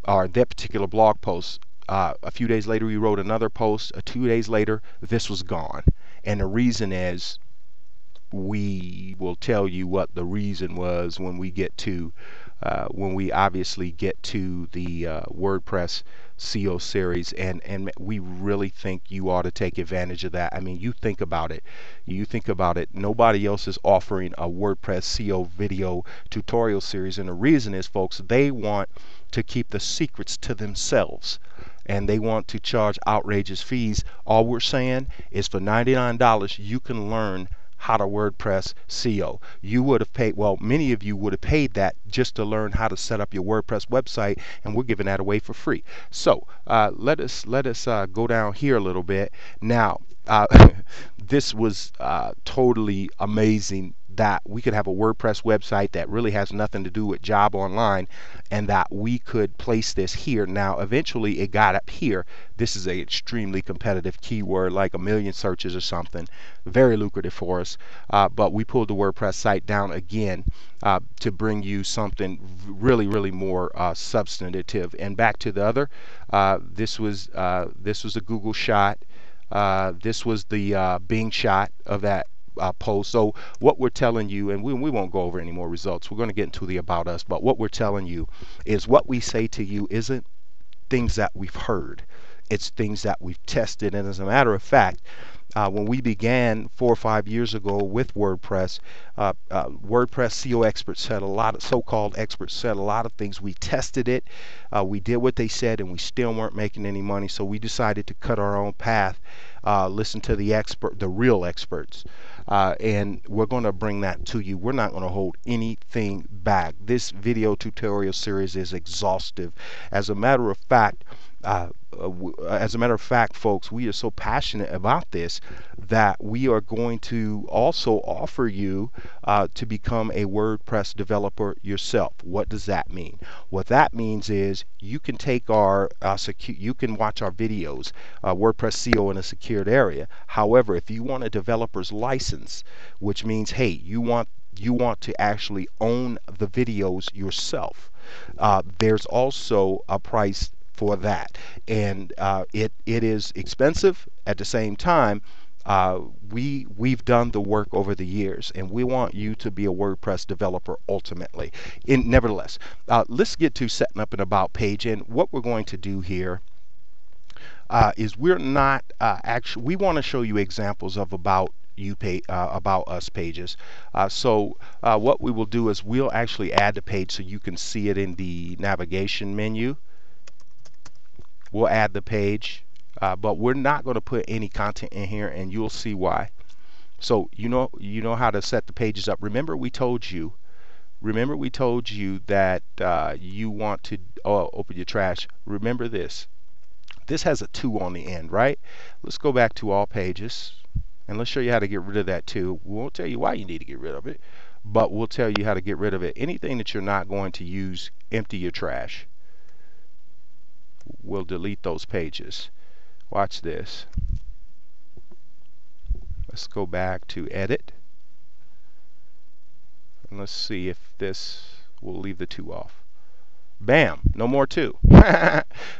or that particular blog post. A few days later, we wrote another post. 2 days later, this was gone. And the reason is, we will tell you what the reason was when we get to when we obviously get to the WordPress CO series, and we really think you ought to take advantage of that. I mean, you think about it. Nobody else is offering a WordPress CO video tutorial series, and the reason is, folks, they want to keep the secrets to themselves, and they want to charge outrageous fees. All we're saying is, for $99 you can learn how to WordPress CO. You would have paid, well, many of you would have paid that just to learn how to set up your WordPress website, and we're giving that away for free. So let us go down here a little bit. Now, this was totally amazing that we could have a WordPress website that really has nothing to do with job online, and that we could place this here. Now, eventually it got up here. This is a extremely competitive keyword, like 1 million searches or something. Very lucrative for us. But we pulled the WordPress site down again to bring you something really more substantive. And back to the other, this was a Google shot. This was the Bing shot of that post. So what we're telling you, and we won't go over any more results, we're going to get into the about us, but what we're telling you is, what we say to you isn't things that we've heard, it's things that we've tested. And as a matter of fact, when we began 4 or 5 years ago with WordPress, WordPress CO experts said a lot of, so-called experts said a lot of things. We tested it, we did what they said, and we still weren't making any money. So we decided to cut our own path, listen to the real experts, and we're going to bring that to you. We're not going to hold anything back. This video tutorial series is exhaustive. As a matter of fact, folks, we are so passionate about this that we are going to also offer you to become a WordPress developer yourself. What does that mean? What that means is, you can take our you can watch our videos, WordPress CO in a secured area. However, if you want a developer's license, which means, hey, you want to actually own the videos yourself, there's also a price for that, and it is expensive. At the same time, we've done the work over the years, and we want you to be a WordPress developer ultimately. Nevertheless, let's get to setting up an about page. And what we're going to do here is, we're not actually, we want to show you examples of about us pages. So what we will do is, we'll actually add the page so you can see it in the navigation menu. We'll add the page, but we're not going to put any content in here, and you'll see why. So you know how to set the pages up. Remember we told you that you want to open your trash. Remember this has a 2 on the end, right? Let's go back to all pages, and let's show you how to get rid of that 2. We won't tell you why you need to get rid of it, but we'll tell you how to get rid of it. Anything that you're not going to use, empty your trash. We'll delete those pages. Watch this. Let's go back to edit, and let's see if this will leave the 2 off. Bam, no more 2.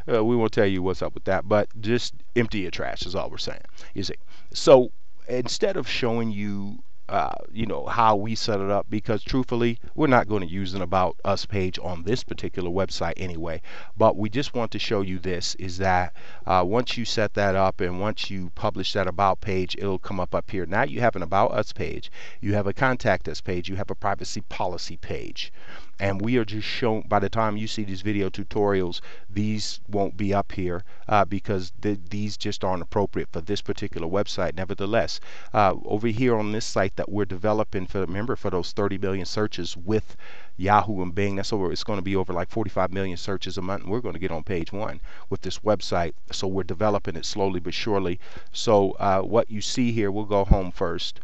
We won't tell you what's up with that, but just empty your trash is all we're saying. You see, so instead of showing you how we set it up, because truthfully we're not going to use an about us page on this particular website anyway, but we just want to show you this, is that once you set that up and once you publish that about page, it'll come up here. Now you have an about us page, you have a contact us page, you have a privacy policy page, and we are just showing, by the time you see these video tutorials, these won't be up here because these just aren't appropriate for this particular website. Nevertheless, over here on this site that we're developing for, remember, for those 30 million searches with Yahoo and Bing, it's going to be over like 45 million searches a month, and we're going to get on page 1 with this website. So we're developing it slowly but surely. So what you see here, we'll go home first,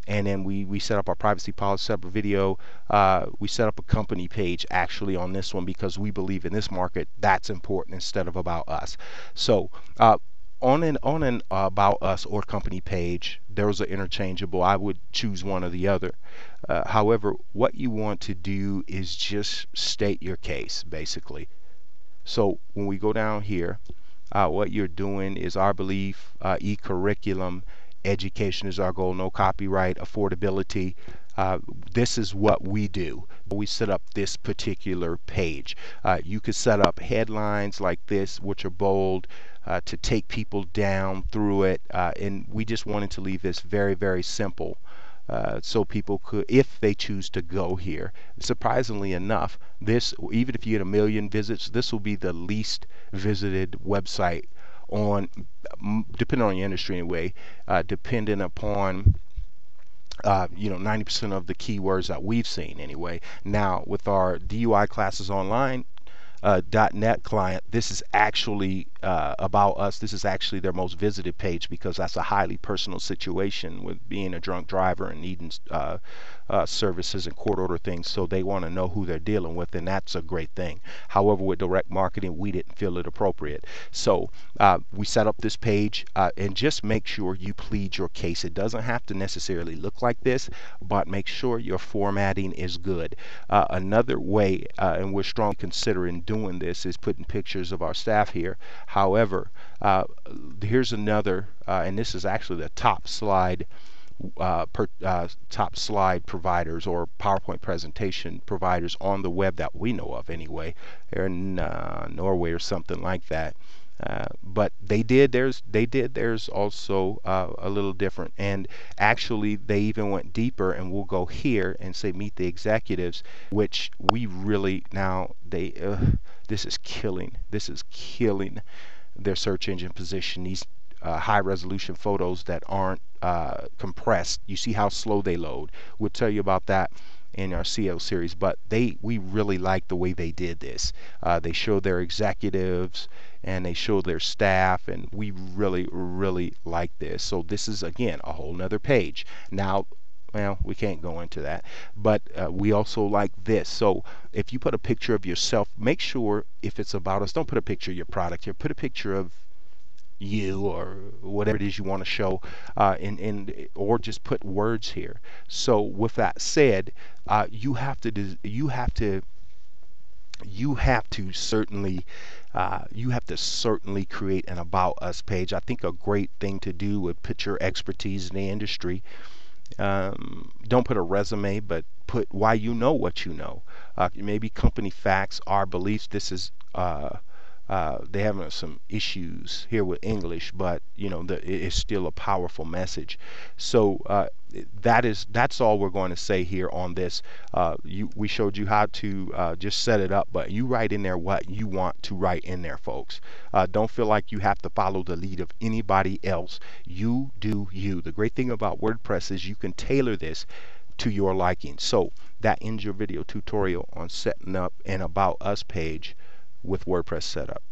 and then we set up our privacy policy, set up a video, we set up a company page actually on this one, because we believe in this market that's important instead of about us. So on an about us or company page, those are interchangeable. I would choose one or the other. However, what you want to do is just state your case, basically. So when we go down here, what you're doing is our belief, e-curriculum, education is our goal, no copyright, affordability. Uh, this is what we do. We set up this particular page. You could set up headlines like this, which are bold, to take people down through it. And we just wanted to leave this very, very simple. So people could, if they choose to go here. Surprisingly enough, this, even if you get 1,000,000 visits, this will be the least visited website on, depending on your industry anyway, depending upon 90% of the keywords that we've seen anyway. Now with our DUI classes online .NET client, this is actually about us. This is actually their most visited page because that's a highly personal situation with being a drunk driver and needing services and court order things. So they want to know who they're dealing with, and that's a great thing. However, with direct marketing, we didn't feel it appropriate. So we set up this page and just make sure you plead your case. It doesn't have to necessarily look like this, but make sure your formatting is good. Another way, and we're strongly considering doing this, is putting pictures of our staff here. However, here's another, and this is actually the top slide top slide providers or PowerPoint presentation providers on the web that we know of anyway. They're in Norway or something like that. But they did theirs also a little different, and actually they even went deeper, and we'll go here and say meet the executives, which we really, now this is killing their search engine position. These high resolution photos that aren't compressed, you see how slow they load. We'll tell you about that in our CL series, but we really like the way they did this. They show their executives and they show their staff, and we really like this. So this is again a whole nother page. Now, well, we can't go into that, but we also like this. So if you put a picture of yourself, make sure if it's about us, don't put a picture of your product here. Put a picture of you or whatever it is you want to show, or just put words here. So with that said, you have to certainly create an about us page. I think a great thing to do would put your expertise in the industry. Don't put a resume, but put why you know what you know. Maybe company facts, our beliefs. This is they have some issues here with English, but it's still a powerful message. So that's all we're going to say here on this. We showed you how to just set it up, but you write in there what you want to write in there, folks. Don't feel like you have to follow the lead of anybody else. You do you. The great thing about WordPress is you can tailor this to your liking. So that ends your video tutorial on setting up an About Us page with WordPress setup.